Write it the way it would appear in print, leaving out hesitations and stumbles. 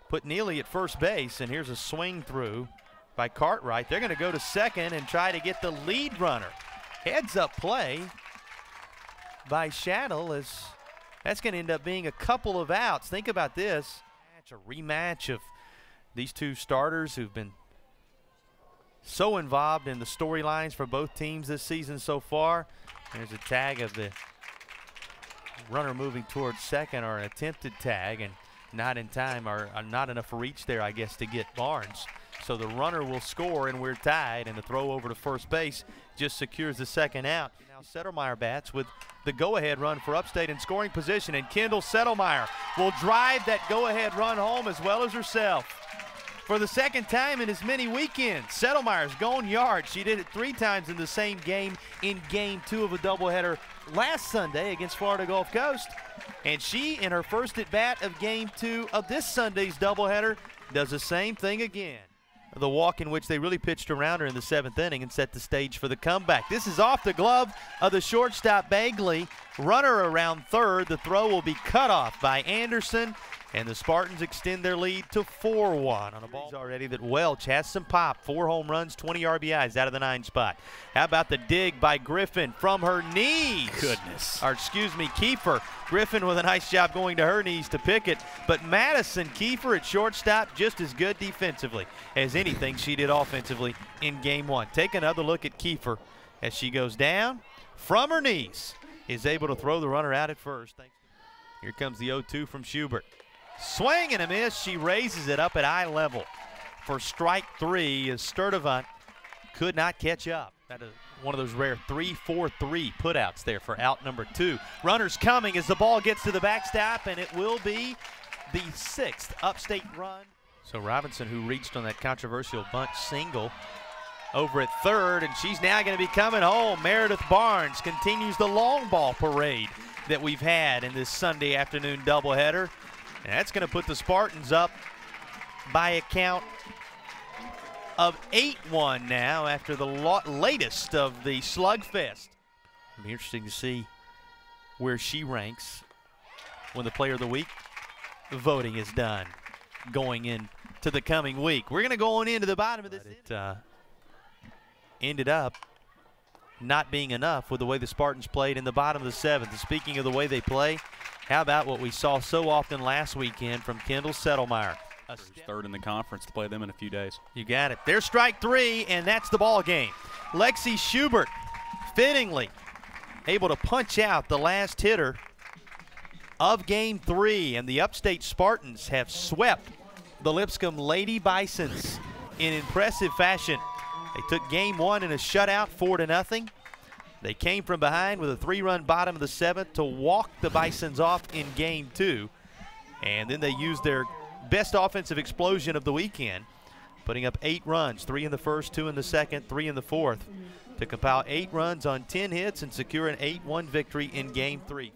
put Neely at first base, and here's a swing through by Cartwright. They're going to go to second and try to get the lead runner. Heads up play by Shaddle, as that's going to end up being a couple of outs. Think about this. A rematch of these two starters who've been so involved in the storylines for both teams this season so far. There's a tag of the runner moving towards second, or an attempted tag, and not in time, or not enough reach there, I guess, to get Barnes. So the runner will score, and we're tied, and the throw over to first base just secures the second out. Now Settlemyre bats with the go-ahead run for Upstate in scoring position, and Kendall Settlemyre will drive that go-ahead run home as well as herself. For the second time in as many weekends, Settlemyre's gone yard. She did it 3 times in the same game in Game 2 of a doubleheader last Sunday against Florida Gulf Coast. And she, in her first at-bat of Game 2 of this Sunday's doubleheader, does the same thing again. The walk in which they really pitched around her in the 7th inning and set the stage for the comeback. This is off the glove of the shortstop Bagley. Runner around third. The throw will be cut off by Anderson, and the Spartans extend their lead to 4-1 on a ball already that Welch has some pop. 4 home runs, 20 RBIs out of the 9 spot. How about the dig by Griffin from her knees? Goodness. Or excuse me, Kiefer. Griffin with a nice job going to her knees to pick it. But Madison Kiefer at shortstop, just as good defensively as anything she did offensively in Game 1. Take another look at Kiefer as she goes down from her knees, is able to throw the runner out at first. Here comes the 0-2 from Schubert. Swing and a miss. She raises it up at eye level for strike 3, as Sturdivant could not catch up. That is one of those rare 3-4-3 putouts there for out number 2. Runners coming as the ball gets to the backstop, and it will be the 6th Upstate run. So Robinson, who reached on that controversial bunt single, over at third, and she's now going to be coming home. Meredith Barnes continues the long ball parade that we've had in this Sunday afternoon doubleheader. And that's going to put the Spartans up by a count of 8-1 now after the latest of the slugfest. It'll be interesting to see where she ranks when the Player of the Week voting is done going into the coming week. We're going to go on into the bottom of this. It ended up not being enough with the way the Spartans played in the bottom of the 7th. And speaking of the way they play, how about what we saw so often last weekend from Kendall Settlemyre? Third in the conference, to play them in a few days. You got it. There's strike 3, and that's the ball game. Lexi Schubert, fittingly, able to punch out the last hitter of Game 3, and the Upstate Spartans have swept the Lipscomb Lady Bisons in impressive fashion. They took Game 1 in a shutout, 4-0. They came from behind with a 3-run bottom of the 7th to walk the Bisons off in Game 2. And then they used their best offensive explosion of the weekend, putting up 8 runs, 3 in the first, 2 in the second, 3 in the fourth, to compile 8 runs on 10 hits and secure an 8-1 victory in Game 3.